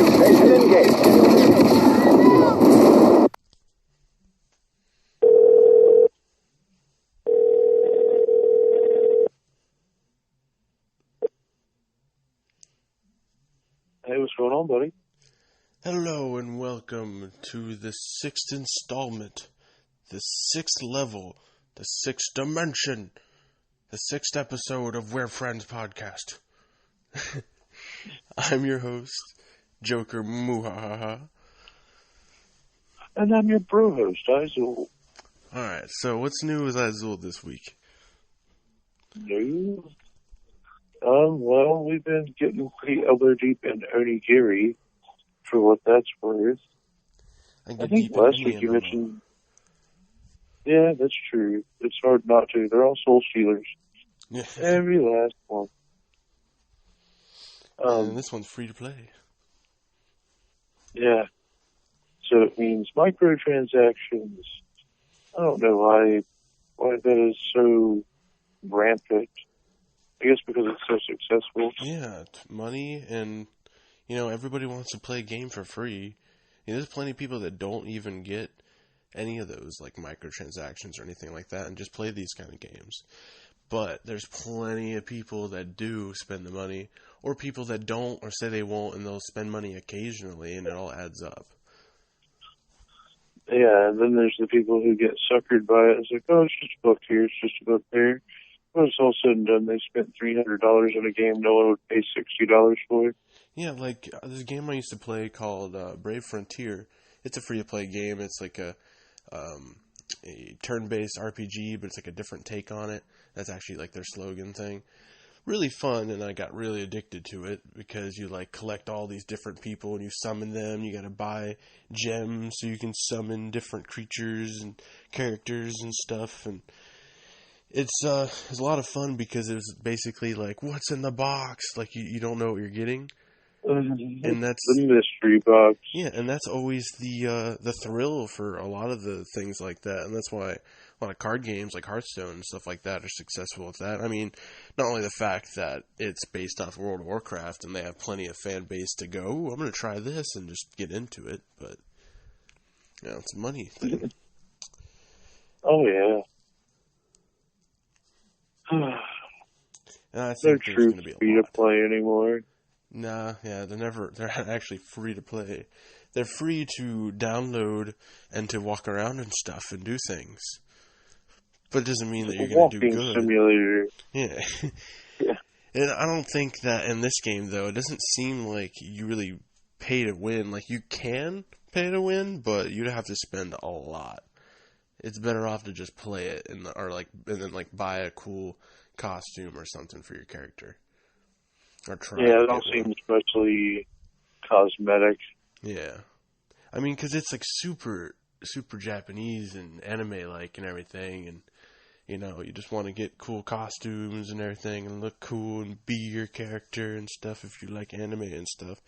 Station engaged. Hey, what's going on, buddy? Hello and welcome to the sixth installment, the sixth level, the sixth dimension, the sixth episode of We're Friends podcast. I'm your host, Joker Muhahaha. And I'm your bro host, Izul. Alright, so what's new with Azul this week? New? Well, we've been getting pretty elbow deep in onigiri, for what that's worth. I think last week you mentioned... Yeah, that's true. It's hard not to. They're all soul stealers. Yeah. Every last one. And this one's free to play. Yeah. So it means microtransactions. I don't know why that is so rampant. I guess because it's so successful. Yeah, money and, everybody wants to play a game for free. There's plenty of people that don't even get any of those, like microtransactions or anything like that, and just play these kind of games. But there's plenty of people that do spend the money, or people that don't, or say they won't, and they'll spend money occasionally, and it all adds up. Yeah, and then there's the people who get suckered by it. It's like, oh, it's just a book here, it's just a book there. When it's all said and done, they spent $300 on a game no one would pay $60 for. Yeah, like this game I used to play called Brave Frontier. It's a free-to-play game. It's like a turn-based RPG, but it's like a different take on it. That's actually like their slogan thing. Really fun, and I got really addicted to it because you like collect all these different people and you summon them. You got to buy gems so you can summon different creatures and characters and stuff, and it's a lot of fun because it was basically like, what's in the box? Like you don't know what you're getting. And that's the mystery box. Yeah, and that's always the thrill for a lot of the things like that, and that's why a lot of card games like Hearthstone and stuff like that are successful with that. I mean, not only the fact that it's based off World of Warcraft and they have plenty of fan base to go, I'm going to try this and just get into it, but it's a money thing. Oh yeah. And I think there's going to be free to play anymore. Nah, yeah, they're not actually free to play. They're free to download and to walk around and stuff and do things. But it doesn't mean that you're going to do good. Simulator. Yeah. Yeah. And I don't think that in this game, though, it doesn't seem like you really pay to win. Like, you can pay to win, but you'd have to spend a lot. It's better off to just play it and then buy a cool costume or something for your character. Or try. Yeah, it all seems mostly cosmetic. Yeah. I mean, because it's like super, super Japanese and anime-like and everything, and, you just want to get cool costumes and everything and look cool and be your character and stuff if you like anime and stuff.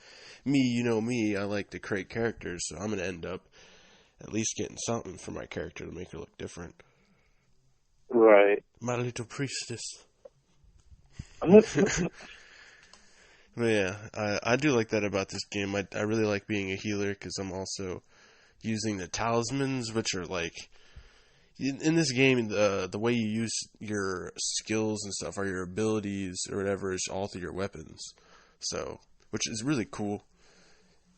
Me, I like to create characters, so I'm going to end up at least getting something for my character to make her look different. Right. My little priestess. But yeah, I do like that about this game. I really like being a healer because I'm also using the talismans, which are like... In this game, the way you use your skills and stuff, or your abilities or whatever, is all through your weapons. So, which is really cool.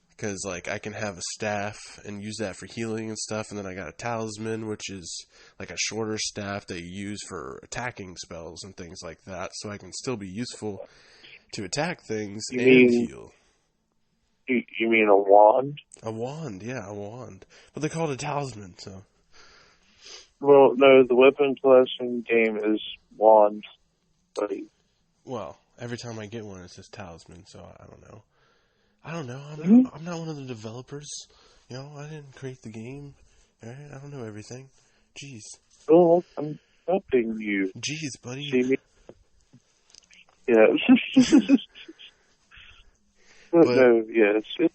Because, like, I can have a staff and use that for healing and stuff, and then I got a talisman, which is like a shorter staff that you use for attacking spells and things like that, so I can still be useful to attack things and heal. You mean a wand? A wand, yeah, a wand. But they call it a talisman, so... Well, no, the weapon class in game is wand, buddy. Well, every time I get one, it says talisman, so I don't know. I'm not one of the developers. I didn't create the game. Alright, I don't know everything. Jeez. Oh, I'm helping you. Jeez, buddy. See me? Yeah. but no, yeah, it's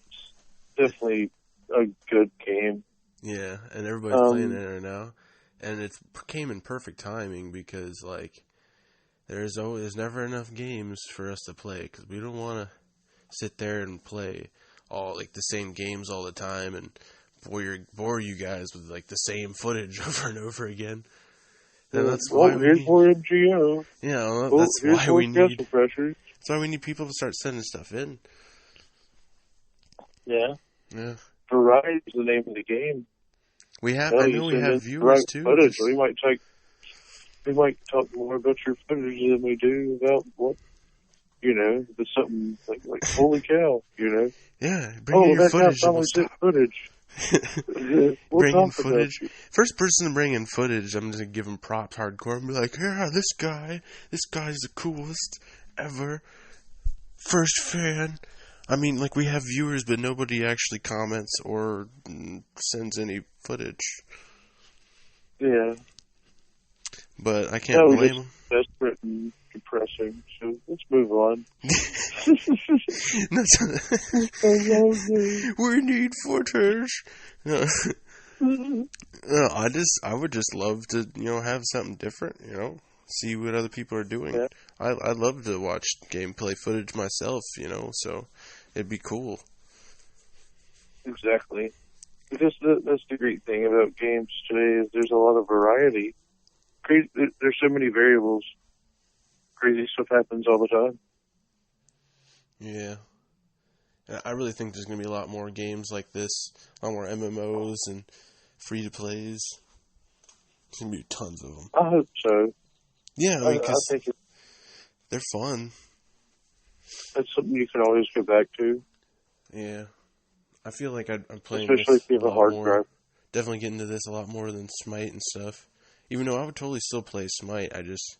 definitely a good game. Yeah, and everybody's playing it right now. And it came in perfect timing because, like, there's never enough games for us to play because we don't want to sit there and play all, like, the same games all the time and bore you guys with, like, the same footage over and over again. And that's why we here's need... more MGO. Yeah, that's why we need... Pressure. That's why we need people to start sending stuff in. Yeah. Yeah. Variety is the name of the game. I know we have viewers too. Footage. We might talk more about your footage than we do about what, there's something like holy cow, Yeah, bring in your footage and we'll stop. Footage. Bring in footage. First person to bring in footage, I'm just gonna give him props hardcore and be like, yeah, this guy's the coolest ever. First fan. I mean, like, we have viewers, but nobody actually comments or sends any footage. Yeah. But I can't blame them. Desperate and depressing, so let's move on. We need footage. I would just love to, have something different, see what other people are doing. Yeah. I'd love to watch gameplay footage myself, so it'd be cool. Exactly. Because that's the great thing about games today is there's a lot of variety. There's so many variables. Crazy stuff happens all the time. Yeah. I really think there's going to be a lot more games like this, a lot more MMOs and free-to-plays. There's going to be tons of them. I hope so. Yeah, I think they're fun. That's something you can always go back to. Yeah. I feel like I'm playing especially this if you have a hard drive. Definitely get into this a lot more than Smite and stuff. Even though I would totally still play Smite, it's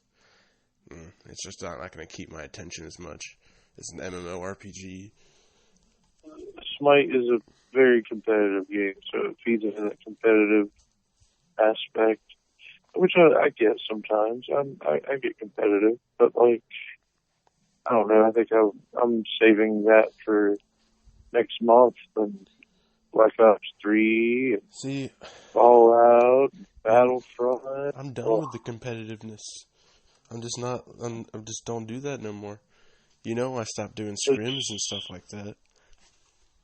just not going to keep my attention as much as an MMORPG. Smite is a very competitive game, so it feeds into that competitive aspect, which I get sometimes. I get competitive, but I don't know. I think I'm saving that for next month when Black Ops 3, and Fallout, Battlefront. I'm done with the competitiveness. I just don't do that no more. I stopped doing scrims and stuff like that.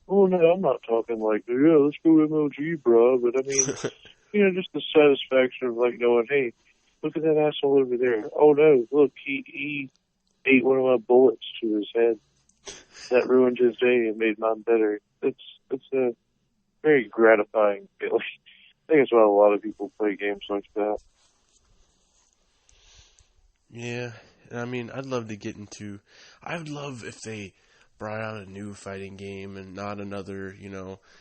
Oh, no, I'm not talking like, yeah, let's go MLG, bro. But I mean, just the satisfaction of knowing, hey, look at that asshole over there. Oh no, look, he ate one of my bullets to his head. That ruined his day and made mine better. It's a very gratifying feeling. I think that's why a lot of people play games like that. Yeah, I mean, I'd love if they brought out a new fighting game and not another,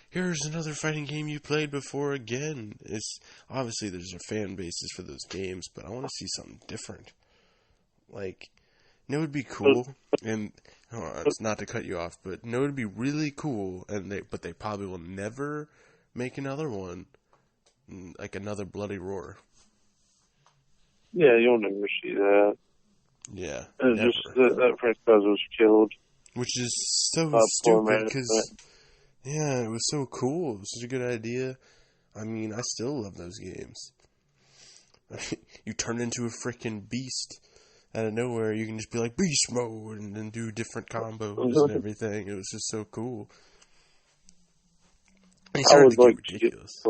here's another fighting game you played before again. It's obviously there's a fan basis for those games, but I want to see something different. Like, it would be cool, and it's not to cut you off, but it would be really cool, but they probably will never make another one, like another Bloody Roar. Yeah, you'll never see that. Yeah, and never. Just that franchise was killed. Which is so stupid because, it was so cool. It was such a good idea. I mean, I still love those games. You turn into a freaking beast out of nowhere. You can just be like, beast mode, and then do different combos and everything. It was just so cool. They started to get ridiculous.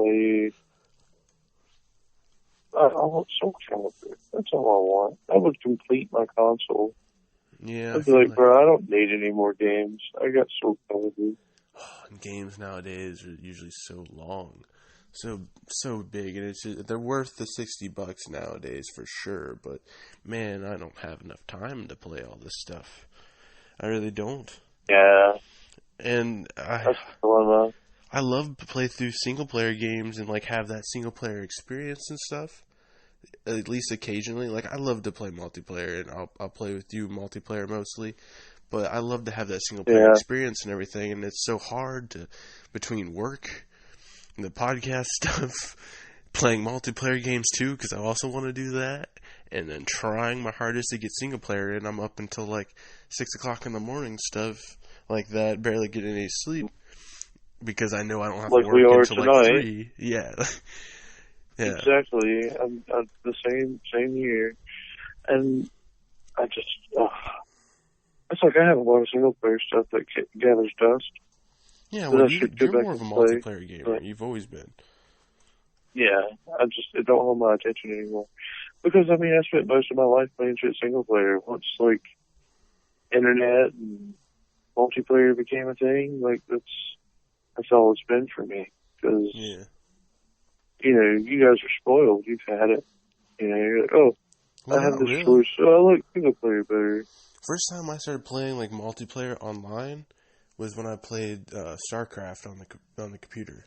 I want Soul Calibur. That's all I want. That would complete my console. Yeah. I'd be like, bro, I don't need any more games. I got Soul Calibur. Games nowadays are usually so long, so big, and they're worth the $60 nowadays for sure. But man, I don't have enough time to play all this stuff. I really don't. Yeah. And that's the dilemma. I love to play through single player games and have that single player experience and stuff. At least occasionally. I love to play multiplayer, and I'll play with you multiplayer mostly. But I love to have that single player experience and everything, and it's so hard between work and the podcast stuff, playing multiplayer games too, because I also want to do that, and then trying my hardest to get single player in. I'm up until 6 o'clock in the morning, stuff like that, barely getting any sleep, because I know I don't have to work until 3. Yeah. Yeah. Exactly. I'm the same year, and I just, it's like I have a lot of single player stuff that gathers dust Yeah, that well, I should go you're back more of and a play. multiplayer gamer. But You've always been. yeah, it don't hold my attention anymore. Because I mean, I spent most of my life playing shit single player. Once like internet and multiplayer became a thing, like that's all it's been for me. Because Yeah. you know, you guys are spoiled. You've had it. You know, you're like, oh, Well, I have not this really. choice. So I like single player better. First time I started playing like multiplayer online was when I played StarCraft on the computer.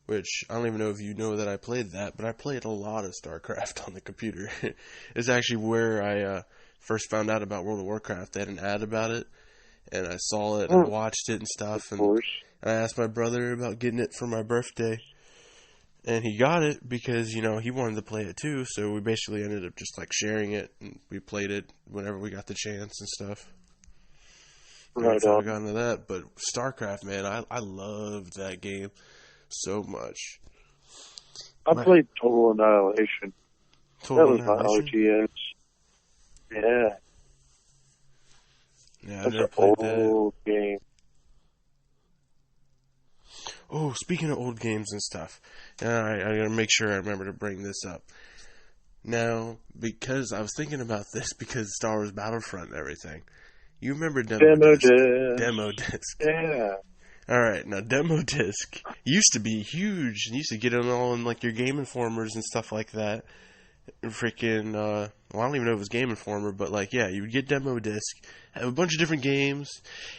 Which I don't even know if you know that I played that, but I played a lot of StarCraft on the computer. It's actually where I first found out about World of Warcraft. They had an ad about it, and I saw it and I Oh, watched it and of stuff. And course. I asked my brother about getting it for my birthday, and he got it because he wanted to play it too. So we basically ended up just like sharing it, and we played it whenever we got the chance and stuff. And Right that's how I on. got into that. But StarCraft, man, I loved that game so much. I My played Total Annihilation. That Total was my Annihilation. RTX. Yeah, Yeah, I that's never an played that. old game. Oh, speaking of old games and stuff, I gotta make sure I remember to bring this up. Now, because I was thinking about this because Star Wars Battlefront and everything. You remember Demo Demo Disc? disc. Demo Disc. Yeah. Alright, now Demo Disc used to be huge and used to get them all in like your Game Informers and stuff like that. Freaking, well, I don't even know if it was Game Informer, but like, yeah, you would get Demo Disc, have a bunch of different games,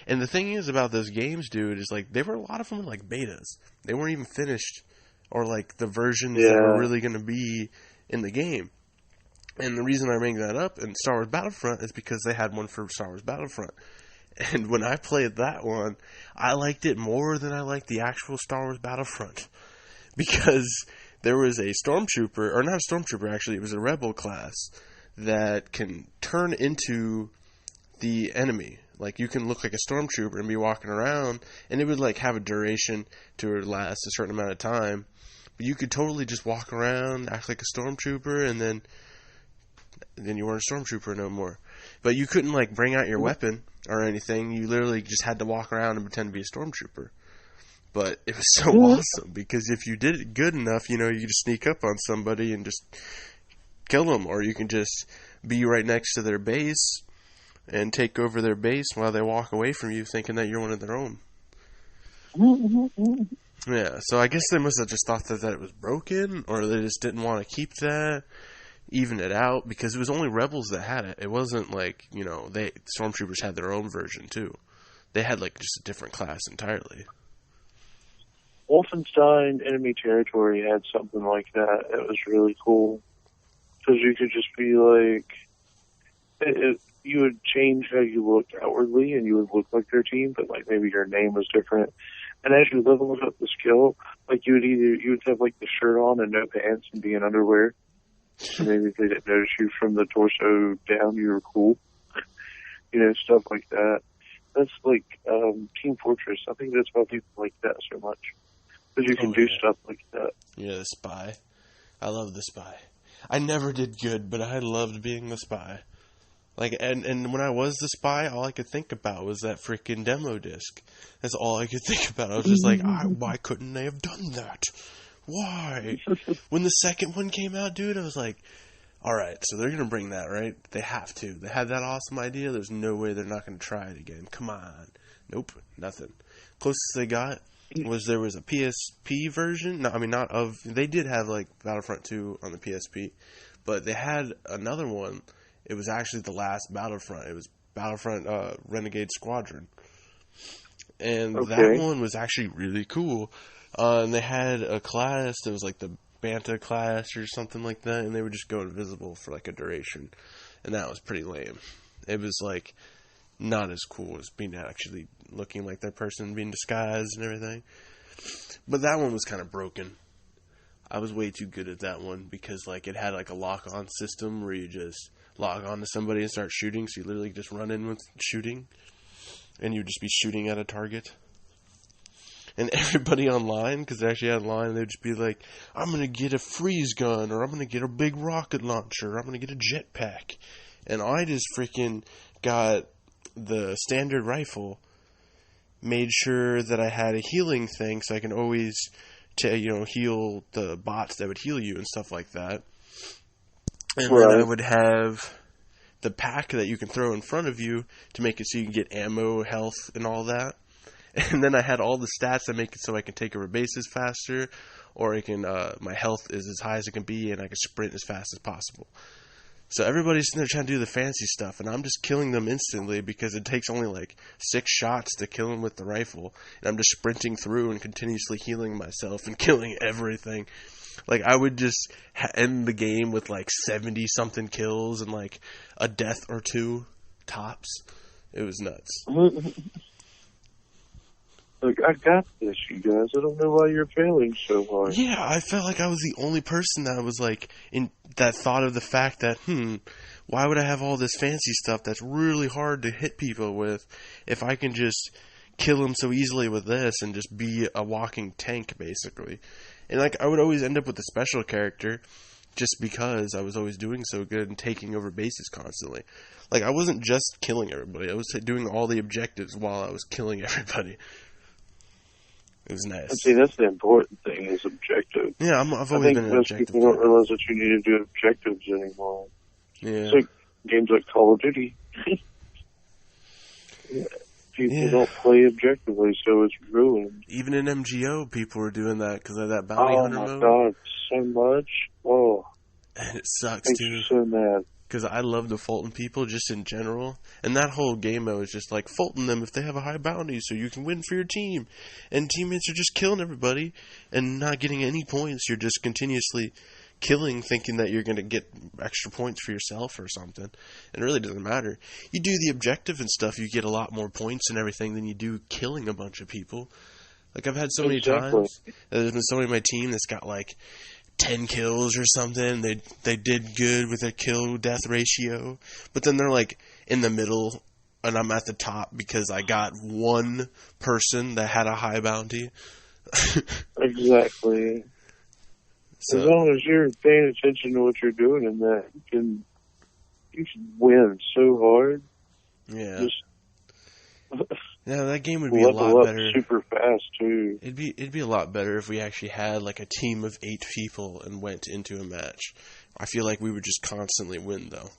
and the thing is about those games, dude, is like, they were a lot of them were like betas. They weren't even finished, or like the versions that were Yeah. really going to be in the game. And the reason I bring that up in Star Wars Battlefront is because they had one for Star Wars Battlefront. And when I played that one, I liked it more than I liked the actual Star Wars Battlefront. Because there was a stormtrooper, or not a stormtrooper actually, it was a rebel class that can turn into the enemy. Like you can look like a stormtrooper and be walking around, and it would like have a duration to last a certain amount of time. But you could totally just walk around, act like a stormtrooper, and then you weren't a stormtrooper no more. But you couldn't like bring out your weapon or anything. You literally just had to walk around and pretend to be a stormtrooper. But it was so awesome because if you did it good enough, you just sneak up on somebody and just kill them, or you can just be right next to their base and take over their base while they walk away from you, thinking that you're one of their own. Yeah, so I guess they must have just thought that it was broken, or they just didn't want to keep that, even it out, because it was only rebels that had it. It wasn't like stormtroopers had their own version too. They had like just a different class entirely. Wolfenstein Enemy Territory had something like that. It was really cool. Because you could just be like, you would change how you looked outwardly and you would look like their team, but like maybe your name was different. And as you level up the skill, like you would have like the shirt on and no pants and be in underwear. So maybe if they didn't notice you from the torso down, you were cool. Stuff like that. That's like Team Fortress. I think that's why people like that so much. Because you can do stuff like that. Yeah, the spy. I love the spy. I never did good, but I loved being the spy. Like, and when I was the spy, all I could think about was that freaking demo disc. That's all I could think about. I was just like, why couldn't they have done that? Why? When the second one came out, dude, I was like, alright, so they're going to bring that, right? They have to. They had that awesome idea. There's no way they're not going to try it again. Come on. Nope, nothing. Closest they got was there was a PSP version. No, I mean, not of. They did have, like, Battlefront 2 on the PSP, but they had another one. It was actually the last Battlefront. It was Battlefront Renegade Squadron. And that one was actually really cool. And they had a class that was like the Banta class or something like that, and they would just go invisible for like a duration. And that was pretty lame. It was like not as cool as being actually looking like that person, being disguised and everything. But that one was kind of broken. I was way too good at that one because like it had like a lock-on system where you just log on to somebody and start shooting, so you literally just run in with shooting, and you would just be shooting at a target. And everybody online, because they actually had online, they'd just be like, I'm going to get a freeze gun, or I'm going to get a big rocket launcher, or I'm going to get a jetpack. And I just freaking got the standard rifle, made sure that I had a healing thing so I can always heal the bots that would heal you and stuff like that. And then I would have the pack that you can throw in front of you to make it so you can get ammo, health, and all that. And then I had all the stats that make it so I can take over bases faster, or I can my health is as high as it can be, and I can sprint as fast as possible. So everybody's sitting there trying to do the fancy stuff, and I'm just killing them instantly because it takes only like 6 shots to kill them with the rifle. And I'm just sprinting through and continuously healing myself and killing everything. Like, I would just end the game with like 70-something kills and like a death or 2 tops. It was nuts. Like, I got this, you guys. I don't know why you're failing so hard. Yeah, I felt like I was the only person that was like that thought of the fact that, why would I have all this fancy stuff that's really hard to hit people with if I can just kill them so easily with this and just be a walking tank, basically. And like, I would always end up with a special character just because I was always doing so good and taking over bases constantly. Like, I wasn't just killing everybody. I was doing all the objectives while I was killing everybody. It was nice. See, that's the important thing, is objective. Yeah, I've always been an objective. People don't realize that you need to do objectives anymore. Yeah. It's like games like Call of Duty. People don't play objectively, so it's ruined. Even in MGO, people were doing that because of that bounty hunter mode. Oh my god, so much. Oh. And it sucks, makes too. You so mad. Because I love the Fulton people just in general. And that whole game mode is just like, Fulton them if they have a high bounty so you can win for your team. And teammates are just killing everybody and not getting any points. You're just continuously killing, thinking that you're going to get extra points for yourself or something. And it really doesn't matter. You do the objective and stuff, you get a lot more points and everything than you do killing a bunch of people. Like, I've had so many times that there's been somebody on my team that's got like 10 kills or something. They did good with their kill-death ratio. But then they're like in the middle and I'm at the top because I got one person that had a high bounty. Exactly. So, as long as you're paying attention to what you're doing in that, you can win so hard. Yeah. Yeah, that game would be a lot better. Super fast too. It'd be a lot better if we actually had like a team of 8 people and went into a match. I feel like we would just constantly win though.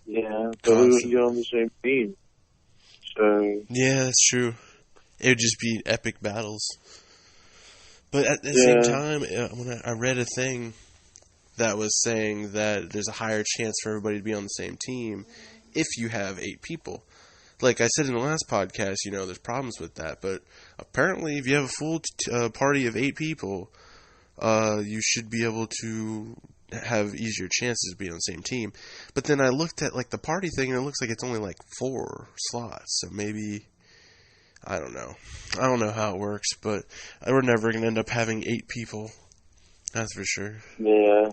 Yeah, but we wouldn't get on the same team. So yeah, that's true. It would just be epic battles. But at the same time, when I read a thing that was saying that there's a higher chance for everybody to be on the same team if you have 8 people. Like I said in the last podcast, there's problems with that. But apparently, if you have a full party of 8 people, you should be able to have easier chances to be on the same team. But then I looked at like the party thing, and it looks like it's only like 4 slots. So maybe, I don't know. I don't know how it works, but we're never going to end up having 8 people. That's for sure. Yeah.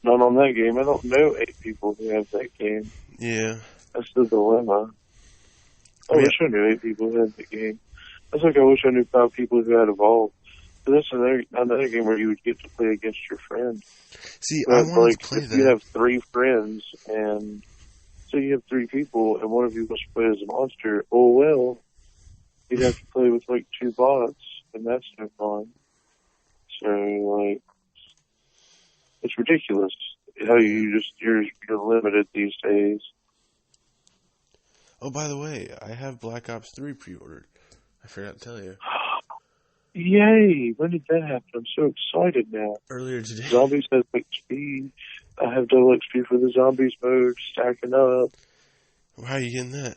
Not on that game. I don't know 8 people who have that game. Yeah. That's the dilemma. I wish I knew 8 people who had the game. That's like I wish I knew 5 people who had Evolved. But that's another game where you would get to play against your friend. See, I want to play that. If you have 3 friends, and so you have 3 people, and one of you wants to play as a monster, you'd have to play with like 2 bots, and that's no fun. So, like, it's ridiculous how you're limited these days. Oh, by the way, I have Black Ops 3 pre-ordered. I forgot to tell you. Yay! When did that happen? I'm so excited now. Earlier today. Zombies have XP. I have double XP for the zombies mode, stacking up. How are you getting that?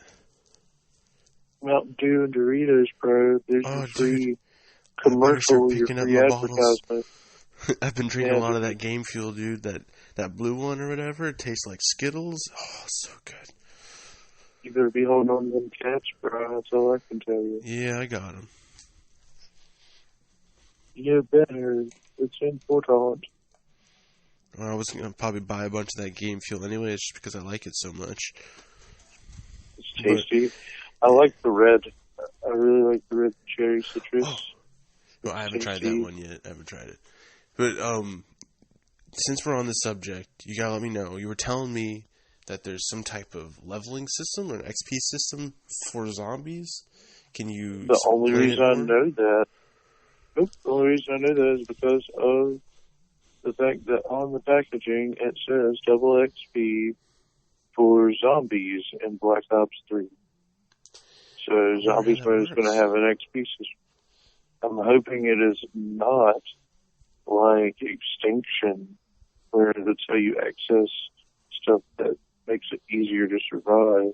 Mountain Dew and Doritos, bro. There's your free commercial, your free advertisement. I've been drinking a lot of that Game Fuel, dude. That blue one or whatever. It tastes like Skittles. Oh, so good. You better be holding on to them cats, bro. That's all I can tell you. Yeah, I got them. You better. It's important. I was going to probably buy a bunch of that Game Fuel anyway, just because I like it so much. It's tasty. I like the red I really like the red cherry citrus. Oh, well, I haven't tried that one yet. I haven't tried it. But since we're on the subject, you gotta let me know. You were telling me that there's some type of leveling system or an XP system for zombies. Can you? The only reason I know that. Nope. The only reason I know that is because of the fact that on the packaging it says double XP for zombies in Black Ops 3. So zombies mode is going to have an XP system. I'm hoping it is not like Extinction, where that's how you access stuff that makes it easier to survive.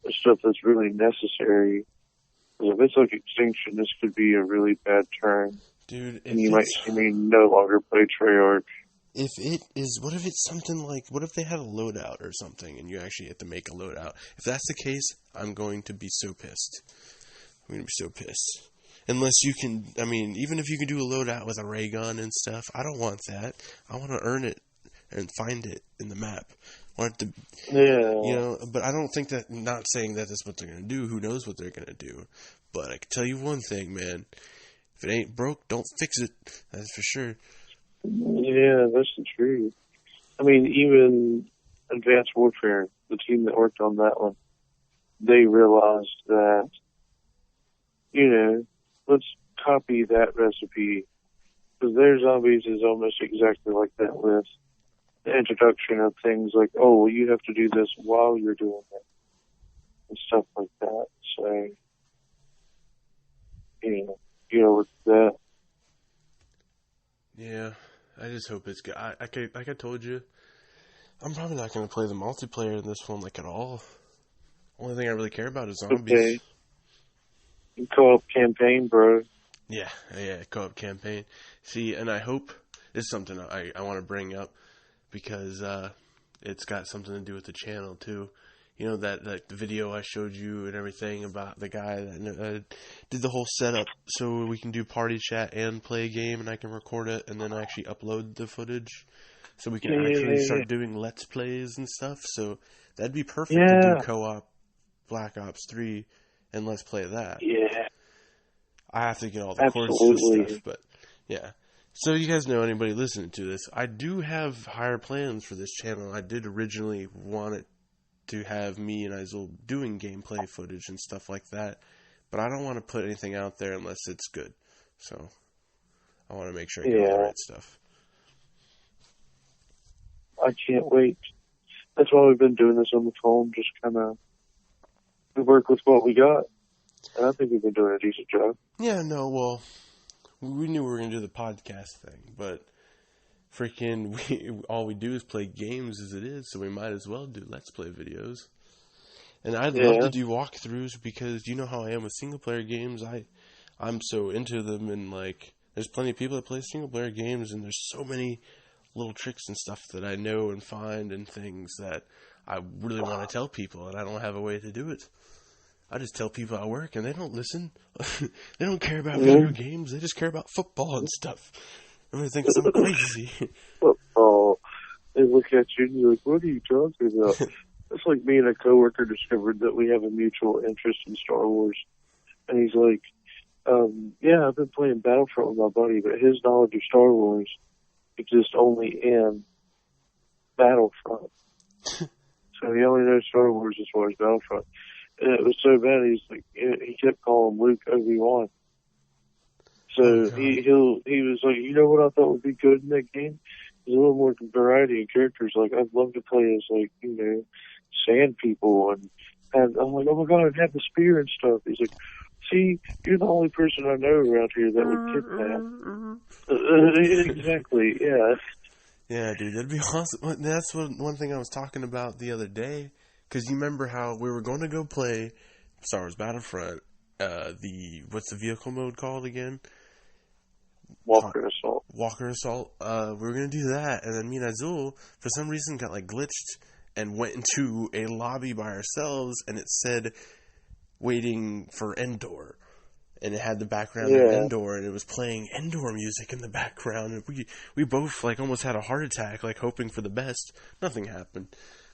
The stuff that's really necessary. Because if it's like Extinction, this could be a really bad turn. Dude, and you might see me no longer play Treyarch. If it is, what if it's something like, what if they have a loadout or something, and you actually have to make a loadout? If that's the case, I'm going to be so pissed. I'm going to be so pissed. Unless you can, I mean, even if you can do a loadout with a ray gun and stuff, I don't want that. I want to earn it and find it in the map. I want it to, you know, but I don't think that, not saying that that's what they're going to do. Who knows what they're going to do. But I can tell you one thing, man. If it ain't broke, don't fix it. That's for sure. Yeah, that's the truth. I mean, even Advanced Warfare, the team that worked on that one, they realized that, you know, let's copy that recipe. Because their zombies is almost exactly like that, with the introduction of things like, oh, well, you have to do this while you're doing it. And stuff like that. So, you know, with that. Yeah, I just hope it's good. Like I told you, I'm probably not going to play the multiplayer in this one, like, at all. Only thing I really care about is zombies. Okay. Co-op campaign, bro. Yeah, co-op campaign. See, and I hope it's something I want to bring up, because it's got something to do with the channel, too. You know, that the video I showed you and everything about the guy that did the whole setup so we can do party chat and play a game, and I can record it and then actually upload the footage so we can actually start doing Let's Plays and stuff. So that'd be perfect to do co-op Black Ops 3 and Let's Play that. Yeah. I have to get all the cords to stuff, but yeah. So you guys know, anybody listening to this, I do have higher plans for this channel. I did originally want it to have me and Izel doing gameplay footage and stuff like that, but I don't want to put anything out there unless it's good. So I want to make sure I get all the right stuff. I can't wait. That's why we've been doing this on the phone, just kind of, we work with what we got, and I think we've been doing a decent job. Yeah, no, well, we knew we were going to do the podcast thing, but freaking, all we do is play games as it is, so we might as well do Let's Play videos. And I'd love to do walkthroughs, because you know how I am with single-player games. I'm so into them, and, like, there's plenty of people that play single-player games, and there's so many little tricks and stuff that I know and find and things that I really want to tell people, and I don't have a way to do it. I just tell people at work, and they don't listen. They don't care about video games. They just care about football and stuff. And they think I'm crazy. Football. They look at you and you're like, what are you talking about? It's like me and a coworker discovered that we have a mutual interest in Star Wars. And he's like, yeah, I've been playing Battlefront with my buddy, but his knowledge of Star Wars exists only in Battlefront. So he only knows Star Wars as far as Battlefront. And it was so bad, he's like, he kept calling Luke Obi-Wan. So he was like, you know what I thought would be good in that game? There's a little more variety in characters. Like, I'd love to play as, like, you know, sand people, and I'm like, oh my god, I'd have the spear and stuff. He's like, see, you're the only person I know around here that would get that. Exactly, yeah. Yeah, dude, that'd be awesome. That's one thing I was talking about the other day, because you remember how we were going to go play Star Wars Battlefront, what's the vehicle mode called again? Walker Assault. Walker Assault. We were going to do that, and then me and Azul, for some reason, got, like, glitched and went into a lobby by ourselves, and it said, waiting for Endor. And it had the background of Endor, and it was playing Endor music in the background, and we both, like, almost had a heart attack, like, hoping for the best. Nothing happened.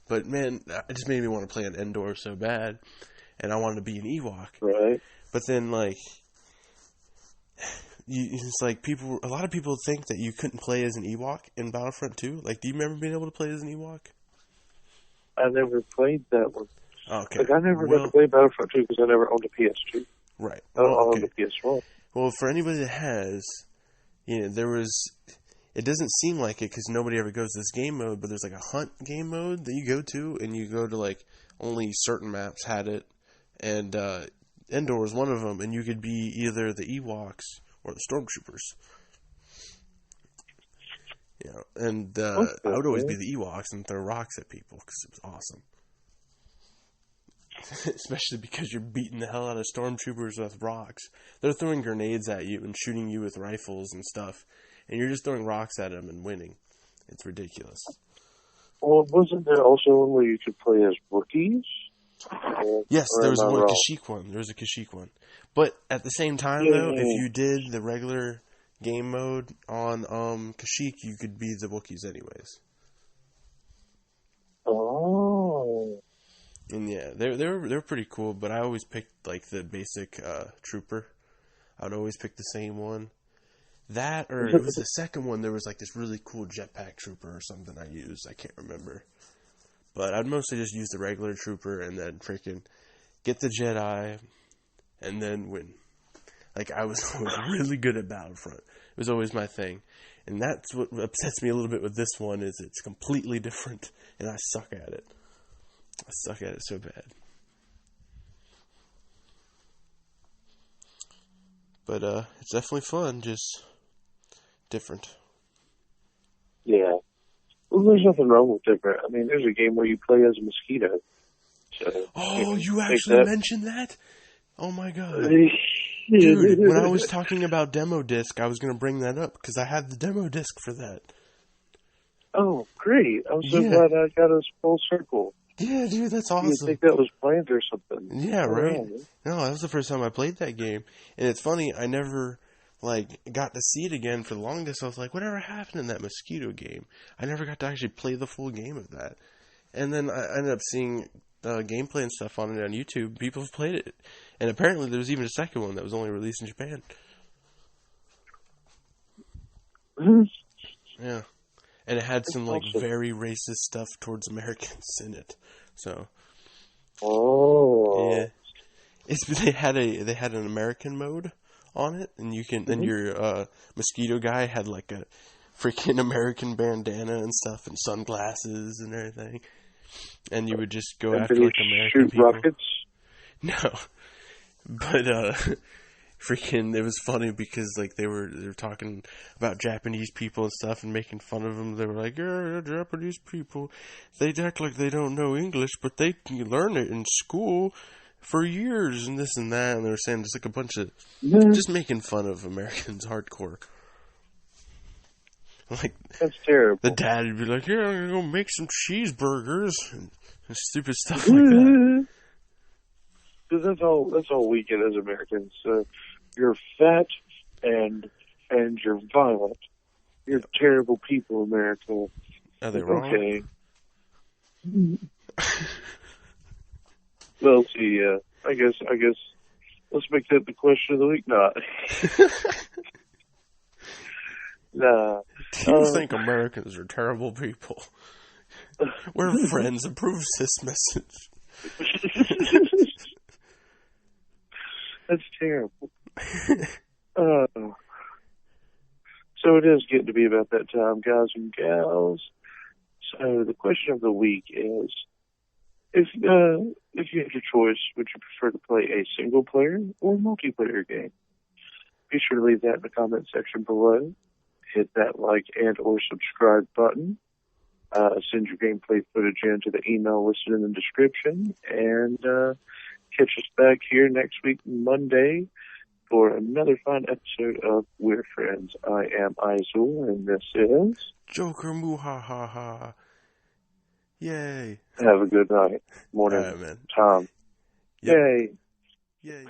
But, man, it just made me want to play an Endor so bad. and I wanted to be an Ewok. Right. But then, like, it's like a lot of people think that you couldn't play as an Ewok in Battlefront 2. Like, do you remember being able to play as an Ewok? I never played that one. Okay. Like, I never got to play Battlefront 2 because I never owned a PS2. Right. I owned a PS1. Well, for anybody that has, it doesn't seem like it because nobody ever goes to this game mode, but there's like a hunt game mode that you go to, and you go to like only certain maps had it, and Endor was one of them, and you could be either the Ewoks or the Stormtroopers. And I would always be the Ewoks and throw rocks at people because it was awesome. Especially because you're beating the hell out of Stormtroopers with rocks. They're throwing grenades at you and shooting you with rifles and stuff, and you're just throwing rocks at them and winning. It's ridiculous. Well, wasn't there also one where you could play as Wookiees? Yes, there was a Kashyyyk one. There was a Kashyyyk one. But at the same time, though, if you did the regular game mode on Kashyyyk, you could be the Wookiees anyways. Oh. And yeah, they were pretty cool, but I always picked like the basic trooper. I would always pick the same one. That, or it was the second one, there was like this really cool jetpack trooper or something I used. I can't remember. But I'd mostly just use the regular trooper and then freaking get the Jedi and then win. Like, I was always really good at Battlefront. It was always my thing. And that's what upsets me a little bit with this one, is it's completely different, and I suck at it. I suck at it so bad. But it's definitely fun, just different. Yeah. Well, there's nothing wrong with different. I mean, there's a game where you play as a mosquito. So, you actually mentioned that? Oh my god. Dude, when I was talking about demo disc, I was going to bring that up, because I had the demo disc for that. Oh, great. I'm so glad I got us full circle. Yeah, dude, that's awesome. You think that was planned or something? Yeah, right? No, that was the first time I played that game. And it's funny, I never, got to see it again for the longest. I was like, whatever happened in that mosquito game? I never got to actually play the full game of that. And then I ended up seeing gameplay and stuff on it on YouTube. People have played it. And apparently there was even a second one that was only released in Japan. Yeah. And it had some very racist stuff towards Americans in it. So. Oh. Yeah. They had an American mode on it, and you can and your mosquito guy had like a freaking American bandana and stuff and sunglasses and everything. And you would just go after like American people. Rockets? No. But freaking, it was funny because like they were talking about Japanese people and stuff and making fun of them. They were like, yeah, Japanese people, they act like they don't know English, but they can learn it in school for years and this and that. And they were saying just like a bunch of just making fun of Americans hardcore. Like, that's terrible. The dad would be like, yeah, I'm gonna go make some cheeseburgers and stupid stuff like that. Because that's all we get as Americans. You're fat and you're violent. You're terrible people, America. Are they wrong? Okay. Well, see, I guess let's make that the question of the week. Nah. Nah. Do you think Americans are terrible people? We're friends. Approves this message. That's terrible. So it is getting to be about that time, guys and gals. So the question of the week is, if you had your choice, would you prefer to play a single player or multiplayer game? Be sure to leave that in the comment section below. Hit that like and or subscribe button. Send your gameplay footage in to the email listed in the description. And catch us back here next week, Monday, for another fun episode of We're Friends. I am Izul, and this is... Joker Muhahaha. Yay. Have a good night. Morning. All right, man. Tom. Yep. Yay. Yay.